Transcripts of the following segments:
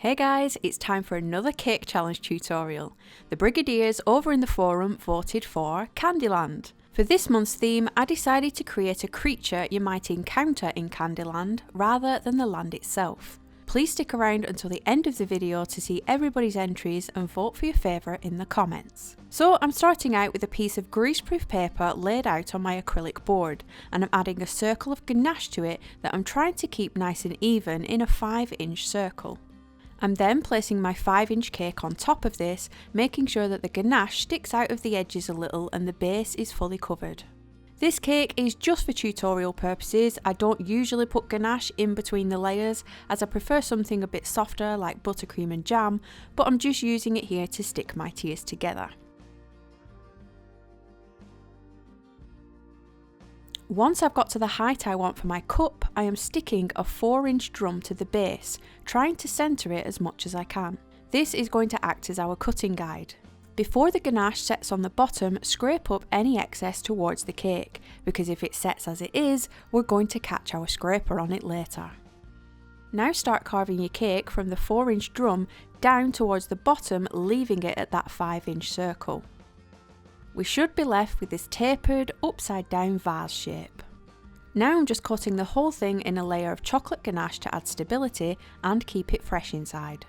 Hey guys, it's time for another cake challenge tutorial. The Brigadiers over in the forum voted for Candyland. For this month's theme, I decided to create a creature you might encounter in Candyland rather than the land itself. Please stick around until the end of the video to see everybody's entries and vote for your favourite in the comments. So I'm starting out with a piece of greaseproof paper laid out on my acrylic board, and I'm adding a circle of ganache to it that I'm trying to keep nice and even in a 5-inch circle. I'm then placing my 5-inch cake on top of this, making sure that the ganache sticks out of the edges a little and the base is fully covered. This cake is just for tutorial purposes. I don't usually put ganache in between the layers as I prefer something a bit softer like buttercream and jam, but I'm just using it here to stick my tiers together. Once I've got to the height I want for my cup, I am sticking a 4-inch drum to the base, trying to centre it as much as I can. This is going to act as our cutting guide. Before the ganache sets on the bottom, scrape up any excess towards the cake, because if it sets as it is, we're going to catch our scraper on it later. Now start carving your cake from the 4-inch drum down towards the bottom, leaving it at that 5-inch circle. We should be left with this tapered, upside down vase shape. Now I'm just coating the whole thing in a layer of chocolate ganache to add stability and keep it fresh inside.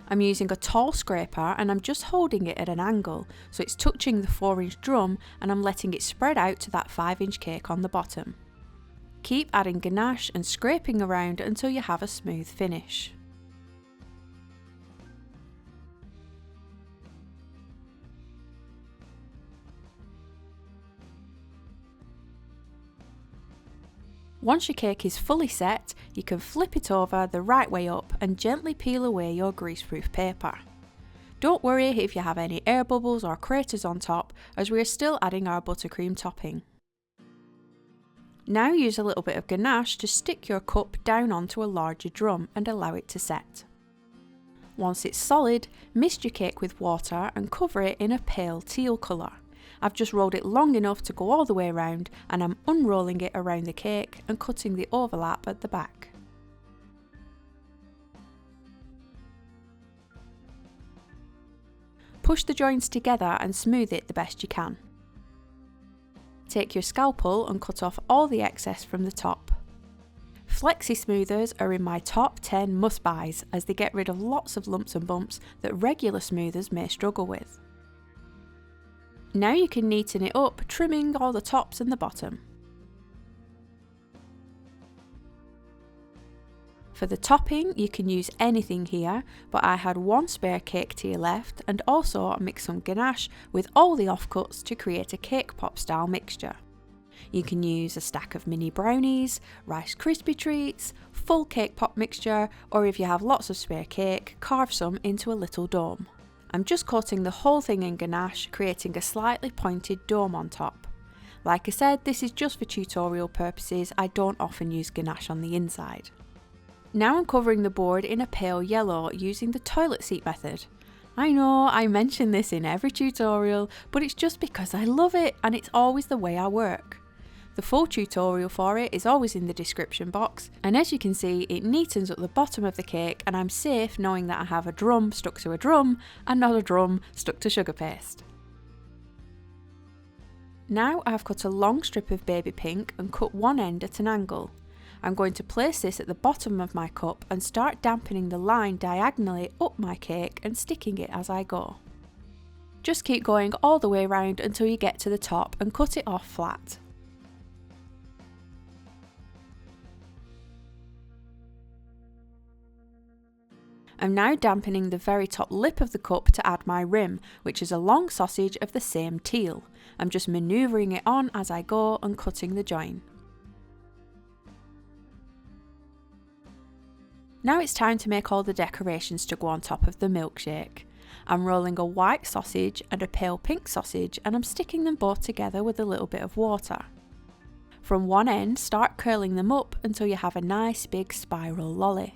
I'm using a tall scraper and I'm just holding it at an angle so it's touching the 4-inch drum, and I'm letting it spread out to that 5-inch cake on the bottom. Keep adding ganache and scraping around until you have a smooth finish. Once your cake is fully set, you can flip it over the right way up and gently peel away your greaseproof paper. Don't worry if you have any air bubbles or craters on top, as we are still adding our buttercream topping. Now use a little bit of ganache to stick your cup down onto a larger drum and allow it to set. Once it's solid, mist your cake with water and cover it in a pale teal colour. I've just rolled it long enough to go all the way around, and I'm unrolling it around the cake and cutting the overlap at the back. Push the joints together and smooth it the best you can. Take your scalpel and cut off all the excess from the top. Flexi smoothers are in my top 10 must-buys, as they get rid of lots of lumps and bumps that regular smoothers may struggle with. Now you can neaten it up, trimming all the tops and the bottom. For the topping, you can use anything here, but I had one spare cake tier left, and also mix some ganache with all the offcuts to create a cake pop style mixture. You can use a stack of mini brownies, Rice Krispie treats, full cake pop mixture, or if you have lots of spare cake, carve some into a little dome. I'm just coating the whole thing in ganache, creating a slightly pointed dome on top. Like I said, this is just for tutorial purposes. I don't often use ganache on the inside. Now I'm covering the board in a pale yellow using the toilet seat method. I know I mention this in every tutorial, but it's just because I love it and it's always the way I work. The full tutorial for it is always in the description box, and as you can see, it neatens up the bottom of the cake, and I'm safe knowing that I have a drum stuck to a drum and not a drum stuck to sugar paste. Now I've cut a long strip of baby pink and cut one end at an angle. I'm going to place this at the bottom of my cup and start dampening the line diagonally up my cake and sticking it as I go. Just keep going all the way around until you get to the top and cut it off flat. I'm now dampening the very top lip of the cup to add my rim, which is a long sausage of the same teal. I'm just manoeuvring it on as I go and cutting the join. Now it's time to make all the decorations to go on top of the milkshake. I'm rolling a white sausage and a pale pink sausage, and I'm sticking them both together with a little bit of water. From one end, start curling them up until you have a nice big spiral lolly.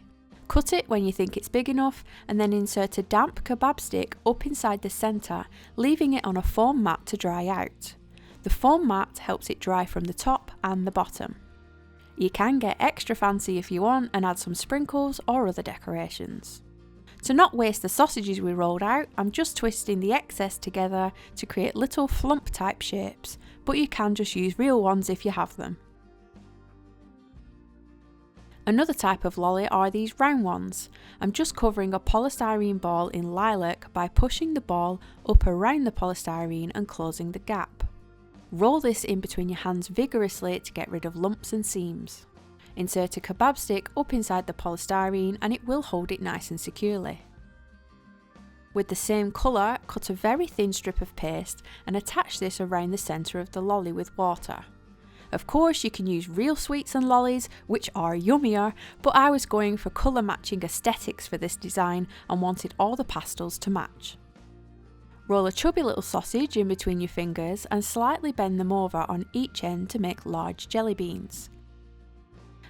Cut it when you think it's big enough, and then insert a damp kebab stick up inside the centre, leaving it on a foam mat to dry out. The foam mat helps it dry from the top and the bottom. You can get extra fancy if you want and add some sprinkles or other decorations. To not waste the sausages we rolled out, I'm just twisting the excess together to create little flump type shapes, but you can just use real ones if you have them. Another type of lolly are these round ones. I'm just covering a polystyrene ball in lilac by pushing the ball up around the polystyrene and closing the gap. Roll this in between your hands vigorously to get rid of lumps and seams. Insert a kebab stick up inside the polystyrene and it will hold it nice and securely. With the same colour, cut a very thin strip of paste and attach this around the centre of the lolly with water. Of course, you can use real sweets and lollies, which are yummier, but I was going for colour matching aesthetics for this design and wanted all the pastels to match. Roll a chubby little sausage in between your fingers and slightly bend them over on each end to make large jelly beans.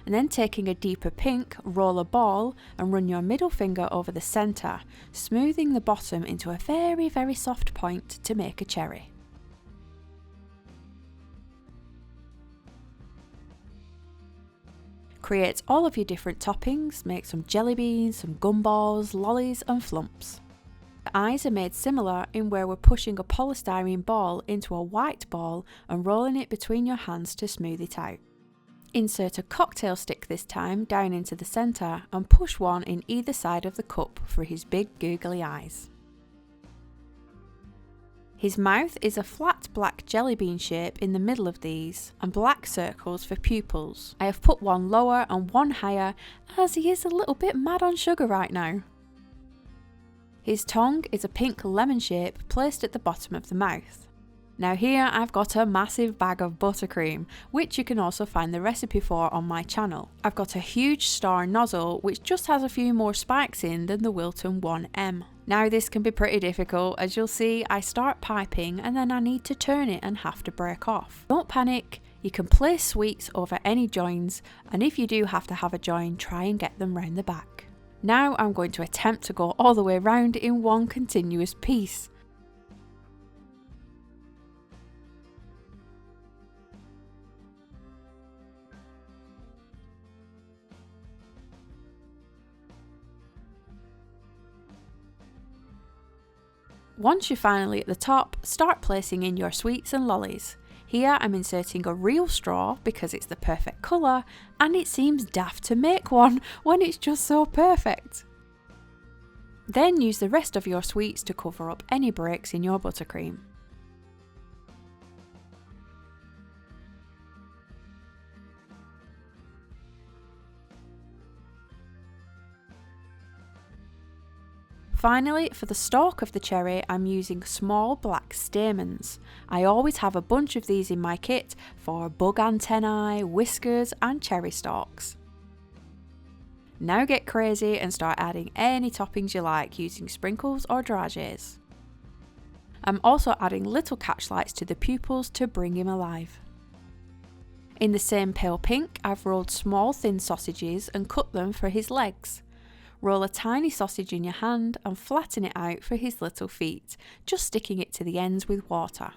And then taking a deeper pink, roll a ball and run your middle finger over the centre, smoothing the bottom into a very soft point to make a cherry. Create all of your different toppings, make some jelly beans, some gumballs, lollies and flumps. The eyes are made similar in where we're pushing a polystyrene ball into a white ball and rolling it between your hands to smooth it out. Insert a cocktail stick this time down into the centre and push one in either side of the cup for his big googly eyes. His mouth is a flat black jelly bean shape in the middle of these and black circles for pupils. I have put one lower and one higher as he is a little bit mad on sugar right now. His tongue is a pink lemon shape placed at the bottom of the mouth. Now here I've got a massive bag of buttercream, which you can also find the recipe for on my channel. I've got a huge star nozzle which just has a few more spikes in than the Wilton 1M. Now this can be pretty difficult, as you'll see I start piping and then I need to turn it and have to break off. Don't panic, you can place sweets over any joins, and if you do have to have a join, try and get them round the back. Now I'm going to attempt to go all the way round in one continuous piece. Once you're finally at the top, start placing in your sweets and lollies. Here I'm inserting a real straw because it's the perfect colour and it seems daft to make one when it's just so perfect. Then use the rest of your sweets to cover up any breaks in your buttercream. Finally, for the stalk of the cherry, I'm using small black stamens. I always have a bunch of these in my kit for bug antennae, whiskers and cherry stalks. Now get crazy and start adding any toppings you like using sprinkles or dragées. I'm also adding little catchlights to the pupils to bring him alive. In the same pale pink, I've rolled small thin sausages and cut them for his legs. Roll a tiny sausage in your hand and flatten it out for his little feet, just sticking it to the ends with water.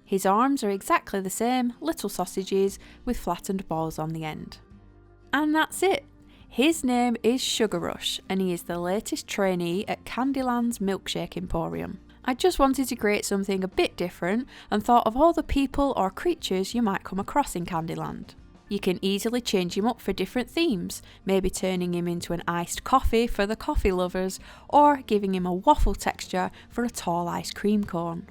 His arms are exactly the same, little sausages with flattened balls on the end. And that's it! His name is Sugar Rush and he is the latest trainee at Candyland's Milkshake Emporium. I just wanted to create something a bit different and thought of all the people or creatures you might come across in Candyland. You can easily change him up for different themes, maybe turning him into an iced coffee for the coffee lovers, or giving him a waffle texture for a tall ice cream cone.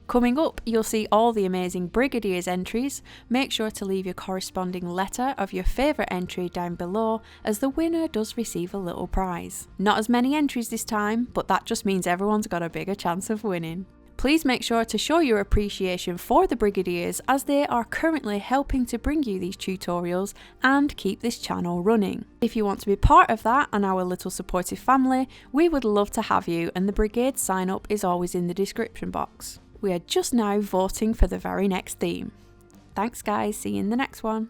Coming up, you'll see all the amazing Brigadiers entries. Make sure to leave your corresponding letter of your favourite entry down below, as the winner does receive a little prize. Not as many entries this time, but that just means everyone's got a bigger chance of winning. Please make sure to show your appreciation for the Brigadiers, as they are currently helping to bring you these tutorials and keep this channel running. If you want to be part of that and our little supportive family, we would love to have you, and the Brigade sign up is always in the description box. We are just now voting for the very next theme. Thanks guys, see you in the next one.